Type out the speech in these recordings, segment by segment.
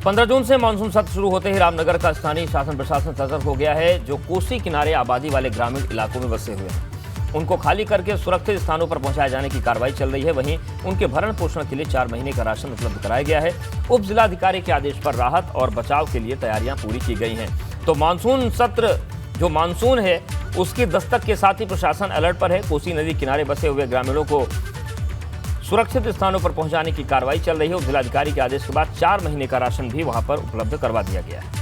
15 जून से मानसून सत्र शुरू होते ही रामनगर का स्थानीय शासन प्रशासन सतर्क हो गया है। जो कोसी किनारे आबादी वाले ग्रामीण इलाकों में बसे हुए हैं, उनको खाली करके सुरक्षित स्थानों पर पहुंचाए जाने की कार्रवाई चल रही है। वहीं उनके भरण पोषण के लिए 4 महीने का राशन उपलब्ध कराया गया है। उप जिलाधिकारी के आदेश पर राहत और बचाव के लिए तैयारियां पूरी की गई हैं। तो मानसून सत्र जो मानसून है उसकी दस्तक के साथ ही प्रशासन अलर्ट पर है। कोसी नदी किनारे बसे हुए ग्रामीणों को सुरक्षित स्थानों पर पहुंचाने की कार्रवाई चल रही है। उप जिलाधिकारी के आदेश के बाद 4 महीने का राशन भी वहां पर उपलब्ध करवा दिया गया है।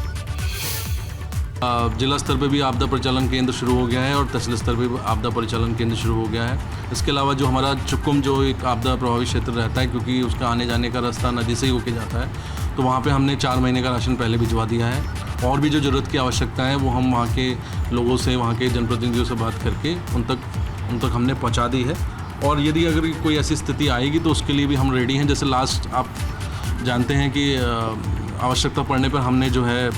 जिला स्तर पे भी आपदा परिचालन केंद्र शुरू हो गया है और तहसील स्तर पे भी आपदा परिचालन केंद्र शुरू हो गया है। इसके अलावा जो हमारा चुकुम जो एक आपदा प्रभावित क्षेत्र रहता है, क्योंकि उसका आने जाने का रास्ता नदी से ही होके जाता है, तो वहाँ पे हमने 4 महीने का राशन पहले भिजवा दिया है। और भी जो ज़रूरत की आवश्यकता है वो हम वहाँ के लोगों से, वहाँ के जनप्रतिनिधियों से बात करके उन तक हमने पहुँचा दी है। और यदि अगर कोई ऐसी स्थिति आएगी तो उसके लिए भी हम रेडी हैं। जैसे लास्ट आप जानते हैं कि आवश्यकता पड़ने पर हमने जो है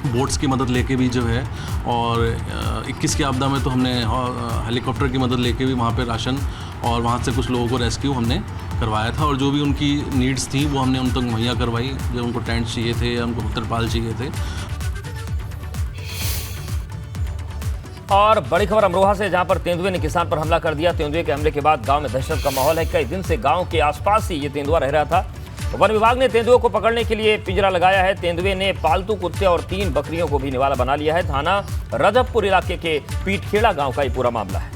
बोट्स की मदद लेके भी जो है, और 21 की आपदा में तो हमने हेलीकॉप्टर की मदद लेके भी वहाँ पे राशन और वहाँ से कुछ लोगों को रेस्क्यू हमने करवाया था। और जो भी उनकी नीड्स थी वो हमने उन तक मुहैया करवाई। जो उनको टेंट चाहिए थे या उनको तिरपाल चाहिए थे। और बड़ी खबर अमरोहा से, जहां पर तेंदुए ने किसान पर हमला कर दिया। तेंदुए के हमले के बाद गांव में दहशत का माहौल है। कई दिन से गांव के आसपास ही ये तेंदुआ रह रहा था। वन विभाग ने तेंदुए को पकड़ने के लिए पिंजरा लगाया है। तेंदुए ने पालतू कुत्ते और 3 बकरियों को भी निवाला बना लिया है। थाना रजबपुर इलाके के पीठखेड़ा गांव का ये पूरा मामला है।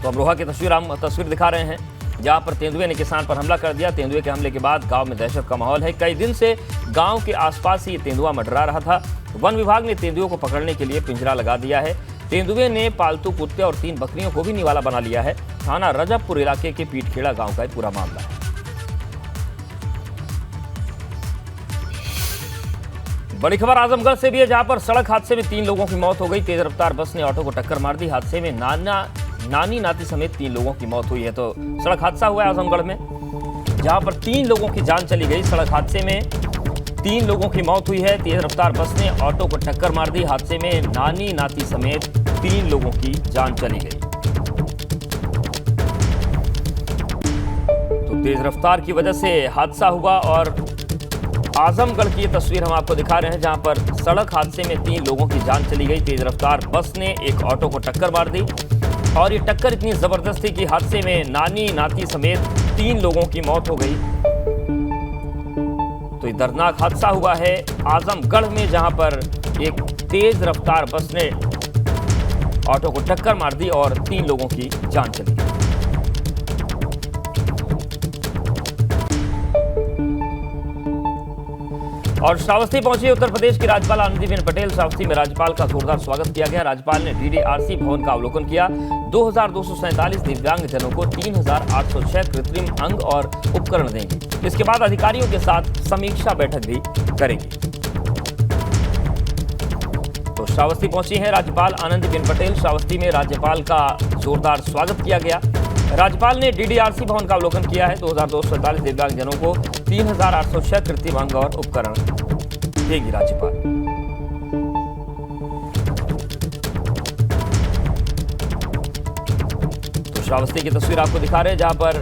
तो अमरोहा की तस्वीर दिखा रहे हैं, जहां पर तेंदुए ने किसान पर हमला कर दिया। तेंदुए के हमले के बाद गांव में दहशत का माहौल है। कई दिन से गांव के आसपास ही ये तेंदुआ मंडरा रहा था। वन विभाग ने तेंदुए को पकड़ने के लिए पिंजरा लगा दिया है। तेंदुए ने पालतू कुत्ते और 3 बकरियों को भी निवाला बना लिया है। थाना रजबपुर इलाके के पीठखेड़ा गांव का पूरा मामला है। बड़ी खबर आजमगढ़ से भी है, जहां पर सड़क हादसे में 3 लोगों की मौत हो गई। तेज रफ्तार बस ने ऑटो को टक्कर मार दी। हादसे में नानी नाती समेत 3 लोगों की मौत हुई है। तो सड़क हादसा हुआ है आजमगढ़ में, जहां पर 3 लोगों की जान चली गई। सड़क हादसे में 3 लोगों की मौत हुई है। तेज रफ्तार बस ने ऑटो को टक्कर मार दी। हादसे में नानी नाती समेत 3 लोगों की जान चली गई। तो तेज रफ्तार की वजह से हादसा हुआ। और आजमगढ़ की ये तस्वीर हम आपको दिखा रहे हैं, जहां पर सड़क हादसे में 3 लोगों की जान चली गई। तेज रफ्तार बस ने एक ऑटो को टक्कर मार दी और ये टक्कर इतनी जबरदस्त थी कि हादसे में नानी नाती समेत 3 लोगों की मौत हो गई। तो ये दर्दनाक हादसा हुआ है आजमगढ़ में, जहां पर एक तेज रफ्तार बस ने ऑटो को टक्कर मार दी और 3 लोगों की जान चली गई। और श्रावस्ती पहुंची उत्तर प्रदेश की राज्यपाल आनंदीबेन पटेल। श्रावस्ती में राज्यपाल का जोरदार स्वागत किया गया। राज्यपाल ने डीडीआरसी भवन का अवलोकन किया। 2247 दिव्यांगजनों को 3806 कृत्रिम अंग और उपकरण देंगे। इसके बाद अधिकारियों के साथ समीक्षा बैठक भी करेंगी। तो श्रावस्ती पहुंची हैं राज्यपाल आनंदीबेन पटेल। श्रावस्ती में राज्यपाल का जोरदार स्वागत किया गया। राज्यपाल ने डीडीआरसी भवन का अवलोकन किया है। 2247 दिव्यांगजनों को 3806 कृत्रिम अंग और उपकरण देगी राज्यपाल। तो श्रावस्ती की तस्वीर आपको दिखा रहे हैं, जहां पर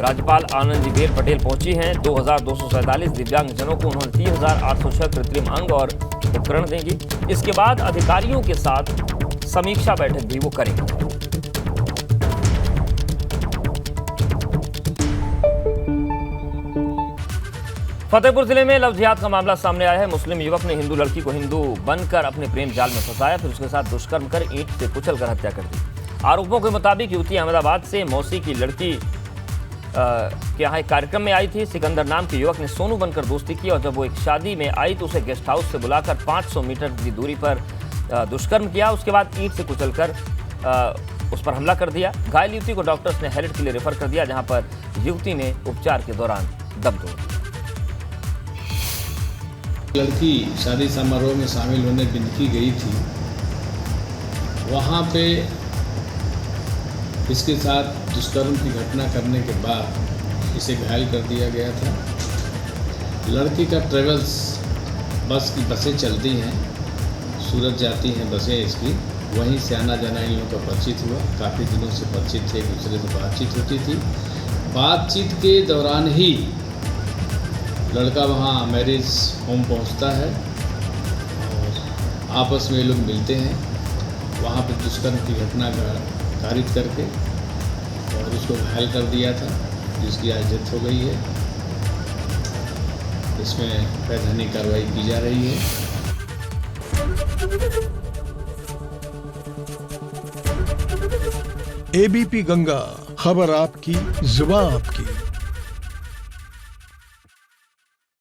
राज्यपाल आनंदीबेन पटेल पहुंची हैं। 2247 दिव्यांगजनों को उन्होंने 3806 कृत्रिम अंग और उपकरण देंगी। इसके बाद अधिकारियों के साथ समीक्षा बैठक भी वो करेंगे। फतेहपुर जिले में लव जिहाद का मामला सामने आया है। मुस्लिम युवक ने हिंदू लड़की को हिंदू बनकर अपने प्रेम जाल में फंसाया, फिर उसके साथ दुष्कर्म कर ईंट से कुचलकर हत्या कर दी। आरोपों के मुताबिक युवती अहमदाबाद से मौसी की लड़की के यहाँ एक कार्यक्रम में आई थी। सिकंदर नाम के युवक ने सोनू बनकर दोस्ती की और जब वो एक शादी में आई तो उसे गेस्ट हाउस से बुलाकर 500 मीटर की दूरी पर दुष्कर्म किया। उसके बाद ईंट से कुचलकर उस पर हमला कर दिया। घायल युवती को डॉक्टर्स ने हेरिट के लिए रेफर कर दिया, जहाँ पर युवती ने उपचार के दौरान दम तोड़ दिया। लड़की शादी समारोह में शामिल होने बिंदकी गई थी, वहाँ पे इसके साथ दुष्कर्म की घटना करने के बाद इसे घायल कर दिया गया था। लड़की का ट्रेवल्स बस की बसें चलती हैं, सूरत जाती हैं बसें इसकी, वहीं से आना जाना इन लोगों का परिचित हुआ। काफ़ी दिनों से परिचित थे, एक दूसरे से बातचीत होती थी। बातचीत के दौरान ही लड़का वहाँ मैरिज होम पहुँचता है और आपस में ये लोग मिलते हैं। वहाँ पर दुष्कर्म की घटना का कारित करके और उसको घायल कर दिया था, जिसकी आज डेथ हो गई है। इसमें वैधानिक कार्रवाई की जा रही है। एबीपी गंगा, खबर आपकी, जुबान आपकी।